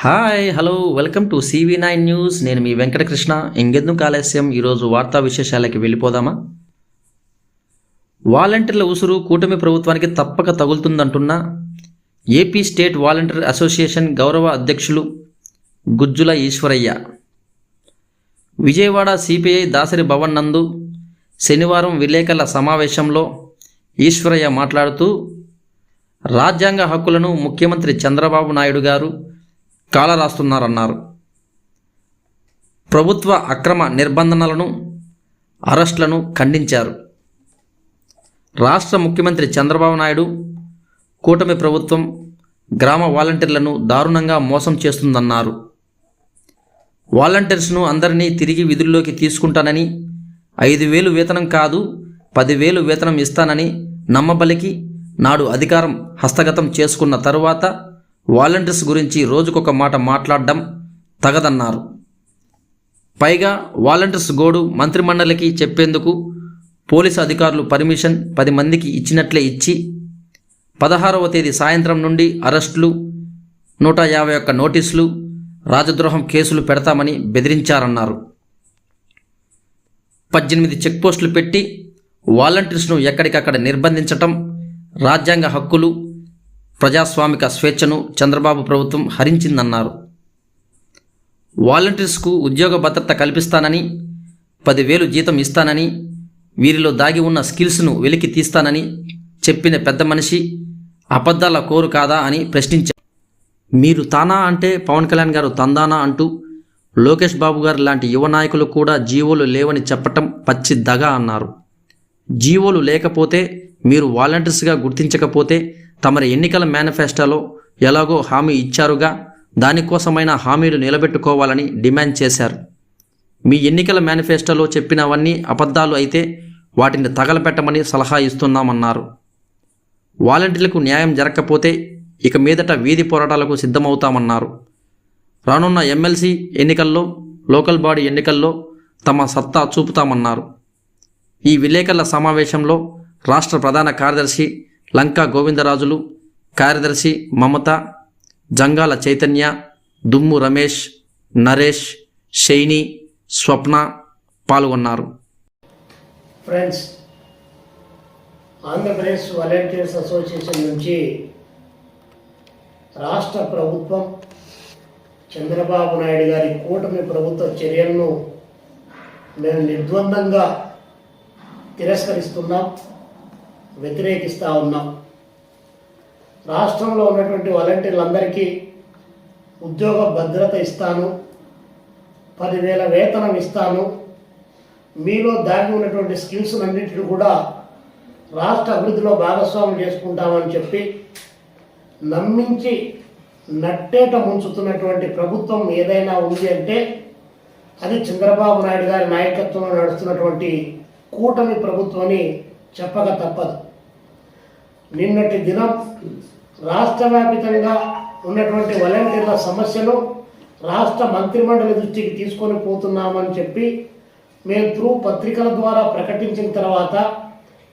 Hi hello welcome to CV9 news. నేను మీ వెంకటకృష్ణ. ఇంకెందుకు ఆలస్యం, ఈరోజు వార్తా విశేషాలకి వెళ్ళిపోదామా? వాలంటీర్ల ఉసురు కూటమి ప్రభుత్వానికి తప్పక తగులుతుందంటున్న ఏపీ స్టేట్ వాలంటీర్ అసోసియేషన్ గౌరవ అధ్యక్షులు గుజ్జుల ఈశ్వరయ్య విజయవాడ సిపిఐ దాసరి భవన్ నందు శనివారం విలేకరుల సమావేశంలో ఈశ్వరయ్య మాట్లాడుతూ, రాజ్యాంగ హక్కులను ముఖ్యమంత్రి చంద్రబాబు నాయుడు గారు కాలరాస్తున్నారన్నారు. ప్రభుత్వ అక్రమ నిర్బంధనలను, అరెస్టులను ఖండించారు. రాష్ట్ర ముఖ్యమంత్రి చంద్రబాబు నాయుడు కూటమి ప్రభుత్వం గ్రామ వాలంటీర్లను దారుణంగా మోసం చేస్తుందన్నారు. వాలంటీర్స్ను అందరినీ తిరిగి విధుల్లోకి తీసుకుంటానని, 5,000 వేతనం కాదు 10,000 వేతనం ఇస్తానని నమ్మబలికి నాడు అధికారం హస్తగతం చేసుకున్న తరువాత వాలంటీర్స్ గురించి రోజుకొక మాట మాట్లాడడం తగదన్నారు. పైగా వాలంటీర్స్ గోడు మంత్రిమండలికి చెప్పేందుకు పోలీసు అధికారులు పర్మిషన్ 10 మందికి ఇచ్చినట్లే ఇచ్చి 16వ తేదీ సాయంత్రం నుండి అరెస్టులు, 151 నోటీసులు, రాజద్రోహం కేసులు పెడతామని బెదిరించారన్నారు. 18 చెక్పోస్టులు పెట్టి వాలంటీర్స్ను ఎక్కడికక్కడ నిర్బంధించటం, రాజ్యాంగ హక్కులు, ప్రజాస్వామిక స్వేచ్ఛను చంద్రబాబు ప్రభుత్వం హరించిందన్నారు. వాలంటీర్స్కు ఉద్యోగ భద్రత కల్పిస్తానని, 10,000 జీతం ఇస్తానని, వీరిలో దాగి ఉన్న స్కిల్స్ను వెలికి తీస్తానని చెప్పిన పెద్ద మనిషి అబద్ధాల కోరు కాదా అని ప్రశ్నించారు. మీరు తానా అంటే పవన్ కళ్యాణ్ గారు తందానా అంటూ లోకేష్ బాబు గారు లాంటి యువ నాయకులు కూడా జీవోలు లేవని చెప్పటం పచ్చి దగా అన్నారు. జీవోలు లేకపోతే, మీరు వాలంటీర్స్గా గుర్తించకపోతే తమరి ఎన్నికల మేనిఫెస్టోలో ఎలాగో హామీ ఇచ్చారుగా, దానికోసమైనా హామీలు నిలబెట్టుకోవాలని డిమాండ్ చేశారు. మీ ఎన్నికల మేనిఫెస్టోలో చెప్పినవన్నీ అబద్ధాలు అయితే వాటిని తగలపెట్టమని సలహా ఇస్తున్నామన్నారు. వాలంటీర్లకు న్యాయం జరగకపోతే ఇక మీదట వీధి పోరాటాలకు సిద్ధమవుతామన్నారు. రానున్న ఎమ్మెల్సీ ఎన్నికల్లో, లోకల్ బాడీ ఎన్నికల్లో తమ సత్తా చూపుతామన్నారు. ఈ విలేకరుల సమావేశంలో రాష్ట్ర ప్రధాన కార్యదర్శి లంకా గోవిందరాజులు, కార్యదర్శి మమత, జంగాల చైతన్య, దుమ్ము రమేష్, నరేష్, షైని, స్వప్న పాల్గొన్నారు. ఫ్రెండ్స్, ఆంధ్రప్రదేశ్ వాలంటీర్స్ అసోసియేషన్ నుంచి రాష్ట్ర ప్రభుత్వం చంద్రబాబు నాయుడు గారి కూటమి ప్రభుత్వ చర్యలను మేము నిర్ద్వందంగా తిరస్కరిస్తున్నాం, వ్యతిరేకిస్తూ ఉన్నాం. రాష్ట్రంలో ఉన్నటువంటి వాలంటీర్లందరికీ ఉద్యోగ భద్రత ఇస్తాను, 10,000 వేతనం ఇస్తాను, మీలో దాగి ఉన్నటువంటి స్కిల్స్ అన్నింటినీ కూడా రాష్ట్ర అభివృద్ధిలో భాగస్వామ్యం చేసుకుంటామని చెప్పి నమ్మించి నట్టేట ముంచుతున్నటువంటి ప్రభుత్వం ఏదైనా ఉంది అంటే అది చంద్రబాబు నాయుడు గారి నాయకత్వంలో నడుస్తున్నటువంటి కూటమి ప్రభుత్వాన్ని చెప్పక తప్పదు. నిన్నటి దినం రాష్ట్ర వ్యాపితంగా ఉన్నటువంటి వాలంటీర్ల సమస్యను రాష్ట్ర మంత్రిమండలి దృష్టికి తీసుకొని పోతున్నామని చెప్పి మేము పత్రికల ద్వారా ప్రకటించిన తర్వాత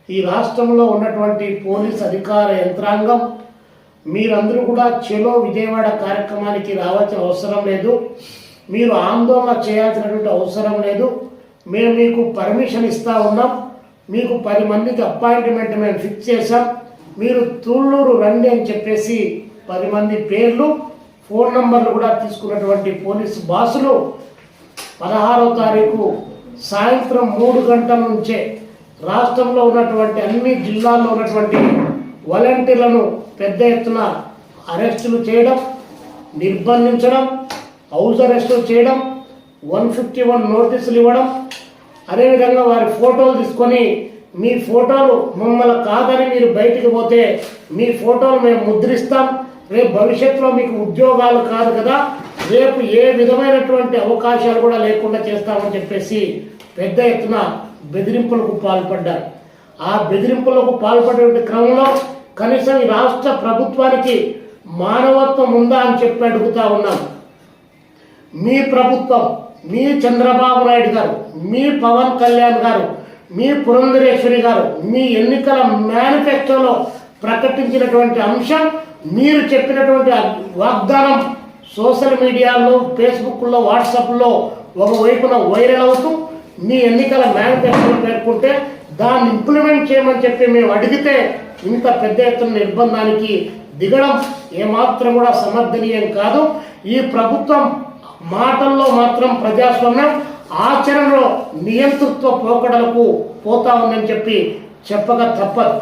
ఈ రాష్ట్రంలో ఉన్నటువంటి పోలీస్ అధికార యంత్రాంగం మీరందరూ కూడా చెలో విజయవాడ కార్యక్రమానికి రావాల్సిన అవసరం లేదు, మీరు ఆందోళన చేయాల్సినటువంటి అవసరం లేదు, మేము మీకు పర్మిషన్ ఇస్తూ ఉన్నాం, మీకు 10 మందికి అపాయింట్మెంట్ మేము ఫిక్స్ చేశాం, మీరు తుళ్ళూరు రండి అని చెప్పేసి 10 మంది పేర్లు, ఫోన్ నంబర్లు కూడా తీసుకున్నటువంటి పోలీసు బాసులు 16వ తారీఖు సాయంత్రం 3 గంటల నుంచే రాష్ట్రంలో ఉన్నటువంటి అన్ని జిల్లాల్లో ఉన్నటువంటి వాలంటీర్లను పెద్ద ఎత్తున అరెస్టులు చేయడం, నిర్బంధించడం, హౌస్ అరెస్టులు చేయడం, 151 నోటీసులు ఇవ్వడం, అదేవిధంగా వారి ఫోటోలు తీసుకొని మీ ఫోటోలు మమ్మల్ని కాదని మీరు బయటికి పోతే మీ ఫోటోలు మేము ముద్రిస్తాం, రేపు భవిష్యత్తులో మీకు ఉద్యోగాలు కాదు కదా, రేపు ఏ విధమైనటువంటి అవకాశాలు కూడా లేకుండా చేస్తామని చెప్పేసి పెద్ద ఎత్తున బెదిరింపులకు పాల్పడ్డారు. ఆ బెదిరింపులకు పాల్పడే క్రమంలో కనీసం ఈ రాష్ట్ర ప్రభుత్వానికి మానవత్వం ఉందా అని చెప్పి అడుగుతా ఉన్నాం. మీ ప్రభుత్వం, మీ చంద్రబాబు నాయుడు గారు, మీ పవన్ కళ్యాణ్ గారు, మీ పురంధరేశ్వరి గారు మీ ఎన్నికల మేనిఫెస్టోలో ప్రకటించినటువంటి అంశం, మీరు చెప్పినటువంటి వాగ్దానం సోషల్ మీడియాలో, ఫేస్బుక్లో, వాట్సాప్లో ఒకవైపున వైరల్ అవుతూ మీ ఎన్నికల మేనిఫెస్టోలో పేర్కొంటే దాన్ని ఇంప్లిమెంట్ చేయమని చెప్పి మేము అడిగితే ఇంత పెద్ద ఎత్తున నిర్బంధానికి దిగడం ఏమాత్రం కూడా సమర్థనీయం కాదు. ఈ ప్రభుత్వం మాటల్లో మాత్రం ప్రజాస్వామ్యం, ఆచరణలో నియంతృత్వ పోకడలకు పోతా ఉందని చెప్పి చెప్పక తప్పదు.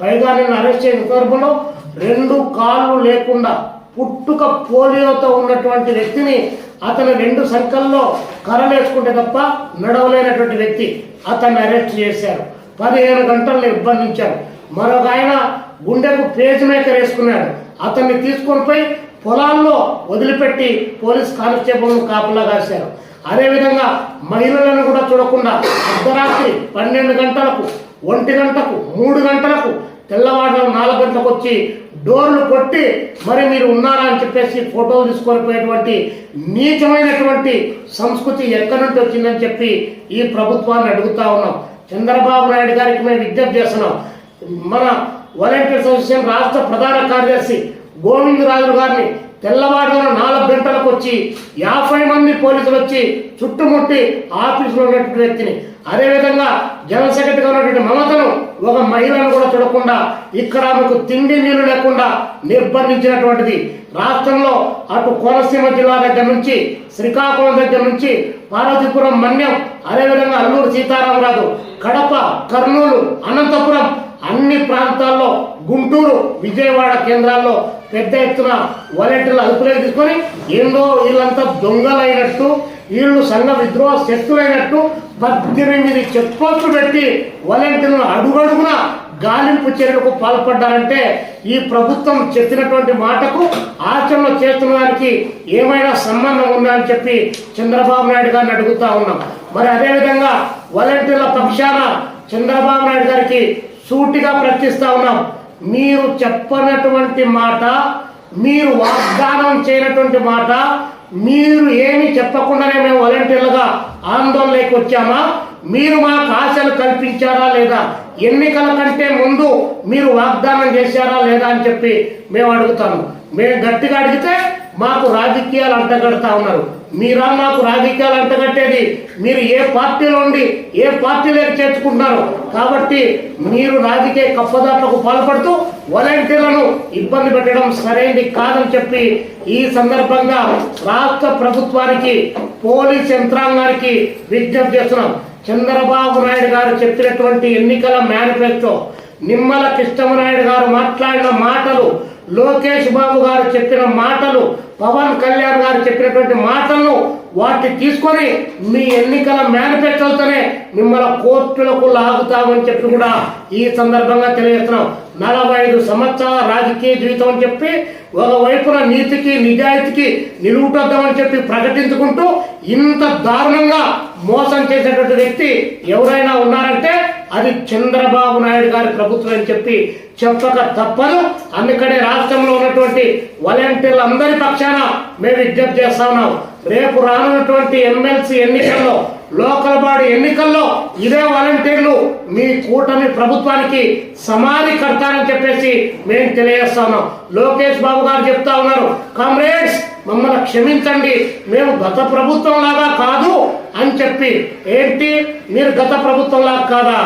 పైగా నిన్ను అరెస్ట్ చేసిన సందర్భంలో 2 కాళ్ళు లేకుండా పుట్టుక పోలియోతో ఉన్నటువంటి వ్యక్తిని అతను 2 సంఖ్యల్లో కర్రలేసుకుంటే తప్ప నడవలేనటువంటి వ్యక్తి అతన్ని అరెస్ట్ చేశారు. 15 గంటలు నిర్బంధించారు. మరొక ఆయన గుండెకు పేజ్ మేకర్ వేసుకున్నాడు. అతన్ని తీసుకొని పోయి పొలాల్లో వదిలిపెట్టి పోలీస్ కానిస్టేబుల్ను కాపలా కాశారు. అదేవిధంగా మహిళలను కూడా చూడకుండా అర్ధరాత్రి 12 గంటలకు, 1 గంటకు, 3 గంటలకు, తెల్లవారుజాము 4 గంటలకు వచ్చి డోర్లు కొట్టి మరి మీరు ఉన్నారా అని చెప్పేసి ఫోటోలు తీసుకొని పోయేటువంటి నీచమైనటువంటి సంస్కృతి ఎక్కడి నుండి వచ్చిందని చెప్పి ఈ ప్రభుత్వాన్ని అడుగుతా ఉన్నాం. చంద్రబాబు నాయుడు గారికి మేము విజ్ఞప్తి చేస్తున్నాం. మన వాలంటీర్స్ అసోసియేషన్ రాష్ట్ర ప్రధాన కార్యదర్శి గోవిందరాజు గారిని తెల్లవారుజామున 4 గంటలకు వచ్చి 50 మంది పోలీసులు వచ్చి చుట్టుముట్టి ఆఫీసులో ఉన్నటువంటి వ్యక్తిని, అదేవిధంగా జనరల్ సెక్రటరీగా ఉన్నటువంటి మమతను, ఒక మహిళను కూడా చూడకుండా ఇక్కడ ఆమెకు తిండి నీళ్లు లేకుండా నిర్బంధించినటువంటిది రాష్ట్రంలో అటు కోనసీమ జిల్లా దగ్గర నుంచి, శ్రీకాకుళం దగ్గర నుంచి, పార్వతీపురం, మన్యం, అదేవిధంగా అల్లూరు సీతారామరాజు, కడప, కర్నూలు, అనంతపురం అన్ని ప్రాంతాల్లో, గుంటూరు, విజయవాడ కేంద్రాల్లో పెద్ద ఎత్తున వాలంటీర్లు అదుపులోకి తీసుకొని ఏందో వీళ్ళంతా దొంగలైనట్టు, వీళ్ళు సంఘ విద్రోహ శక్తులైనట్టు 18 చెక్పోస్టులు పెట్టి వాలంటీర్లను అడుగడుగున గాలింపు చర్యలకు పాల్పడ్డారంటే ఈ ప్రభుత్వం చెప్పినటువంటి మాటకు ఆచరణ చేస్తున్న దానికి ఏమైనా సంబంధం ఉందా అని చెప్పి చంద్రబాబు నాయుడు గారిని అడుగుతా ఉన్నాం. మరి అదేవిధంగా వాలంటీర్ల పక్షాన చంద్రబాబు నాయుడు గారికి సూటిగా ప్రశ్నిస్తా ఉన్నాం. మీరు చెప్పనటువంటి మాట, మీరు వాగ్దానం చేయనటువంటి మాట, మీరు ఏమి చెప్పకుండానే మేము వాలంటీర్లుగా ఆందోళనలోకి వచ్చామా? మీరు మాకు ఆశలు కల్పించారా లేదా? ఎన్నికల కంటే ముందు మీరు వాగ్దానం చేశారా లేదా అని చెప్పి మేము అడుగుతాము. మేము గట్టిగా అడిగితే మాకు రాజకీయాలు అంటగడతా ఉన్నారు. మీరా మాకు రాజకీయాలు అంటగట్టేది? మీరు ఏ పార్టీలో ఉండి ఏ పార్టీలోకి చేర్చుకుంటున్నారు? కాబట్టి మీరు రాజకీయ కప్పదాట్లకు పాల్పడుతూ వాలంటీర్లను ఇబ్బంది పెట్టడం సరైనది కాదని చెప్పి ఈ సందర్భంగా రాష్ట్ర ప్రభుత్వానికి, పోలీస్ యంత్రాంగానికి విజ్ఞప్తి చేస్తున్నాం. చంద్రబాబు నాయుడు గారు చెప్పినటువంటి ఎన్నికల మేనిఫెస్టో, నిమ్మల కృష్ణమనాయుడు గారు మాట్లాడిన మాటలు, లోకేష్ బాబు గారు చెప్పిన మాటలు, పవన్ కళ్యాణ్ గారు చెప్పినటువంటి మాటలను వాటిని తీసుకొని మీ ఎన్నికల మేనిఫెస్టోతోనే మిమ్మల్ని కోర్టులకు లాగుతామని చెప్పి కూడా ఈ సందర్భంగా తెలియజేస్తున్నాం. 45 సంవత్సరాల రాజకీయ జీవితం అని చెప్పి ఒకవైపున నీతికి, నిజాయితీకి నిలువుటద్దామని చెప్పి ప్రకటించుకుంటూ ఇంత దారుణంగా మోసం చేసేటువంటి వ్యక్తి ఎవరైనా ఉన్నారంటే అది చంద్రబాబు నాయుడు గారి ప్రభుత్వం అని చెప్పి చెప్పక తప్పదు. అందుకనే రాష్ట్రంలో ఉన్నటువంటి వాలంటీర్లు అందరి పక్షాన మేము విజ్ఞప్తి చేస్తా ఉన్నాం. రేపు రానున్నటువంటి ఎమ్మెల్సీ ఎన్నికల్లో, లోకల్ బాడీ ఎన్నికల్లో ఇదే వాలంటీర్లు మీ కూటమి ప్రభుత్వానికి సమాధి కడతారని చెప్పేసి మేము తెలియజేస్తా ఉన్నాం. లోకేష్ బాబు గారు చెప్తా ఉన్నారు, కామ్రేడ్స్ మమ్మల్ని క్షమించండి, మేము గత ప్రభుత్వం లాగా కాదు అని చెప్పి. ఏంటి మీరు గత ప్రభుత్వం లాగా కాదా?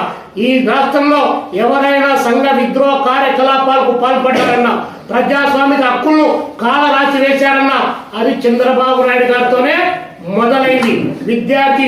ఈ రాష్ట్రంలో ఎవరైనా సంఘ విద్రోహ కార్యకలాపాలకు పాల్పడ్డారన్నా, ప్రజాస్వామిక హక్కులను కాలరాసి వేశారన్నా అది చంద్రబాబు నాయుడు గారితోనే మొదలైంది. విద్యార్థి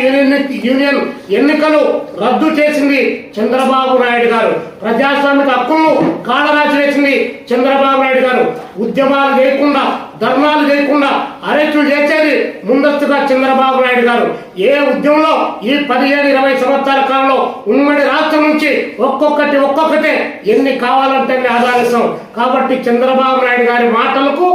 యూనియన్ ఎన్నికలు రద్దు చేసింది చంద్రబాబు నాయుడు గారు. ప్రజాస్వామిక హక్కులను కాలరాసి వేసింది చంద్రబాబు నాయుడు గారు. ఉద్యమాలు చేయకుండా, ధర్నాలు చేయకుండా అరెస్టులు చేసేది ముందస్తుగా చంద్రబాబు నాయుడు గారు. ఏ ఉద్యమంలో ఈ 15-20 సంవత్సరాల కాలంలో ఉమ్మడి రాష్ట్రం నుంచి ఒక్కొక్కటే ఎన్ని కావాలంటే ఆధారిస్తాం. కాబట్టి చంద్రబాబు నాయుడు గారి మాటలకు,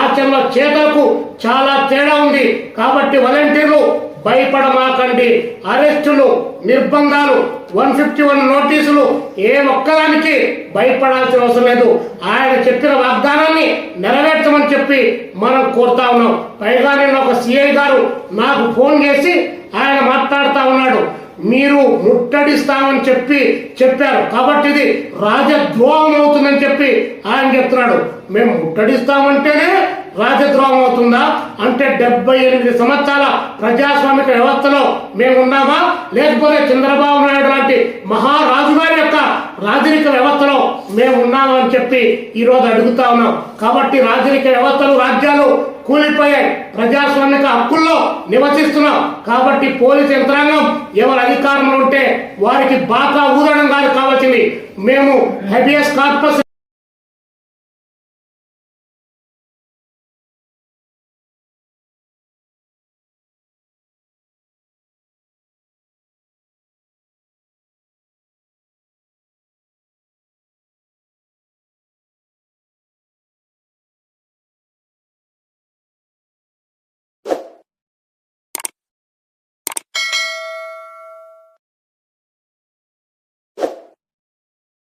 ఆచరణ చేతలకు చాలా తేడా ఉంది. కాబట్టి వాలంటీర్లు భయపడమాకండి. అరెస్టులు, నిర్బంధాలు, 151 నోటీసులు ఏ ఒక్కదానికి భయపడాల్సిన అవసరం లేదు. ఆయన చెప్పిన వాగ్దానాన్ని నెరవేర్చమని చెప్పి మనం కోరుతా ఉన్నాం. పైగా నేను ఒక సిఐ గారు నాకు ఫోన్ చేసి ఆయన మాట్లాడుతూ ఉన్నాడు, మీరు ముట్టడిస్తామని చెప్పారు కాబట్టి ఇది రాజద్రోహం అవుతుందని చెప్పి ఆయన చెప్తున్నాడు. మేము ముట్టడిస్తామంటేనే రాజద్రోహం అవుతుందా? అంటే 78 సంవత్సరాల ప్రజాస్వామిక వ్యవస్థలో మేము ఉన్నామా, లేకపోతే చంద్రబాబు నాయుడు లాంటి మహారాజు గారి యొక్క రాజరిక వ్యవస్థలో మేము ఉన్నామా అని చెప్పి ఈరోజు అడుగుతా ఉన్నాం. కాబట్టి రాజరిక వ్యవస్థలు, రాజ్యాలు కూలిపోయాయి, ప్రజాస్వామిక హక్కుల్లో నివసిస్తున్నాం. కాబట్టి పోలీస్ యంత్రాంగం ఎవరు అధికారంలో ఉంటే వారికి బాగా ఊదడం కాదు కావాల్సింది. మేము హెబియస్ కార్పస్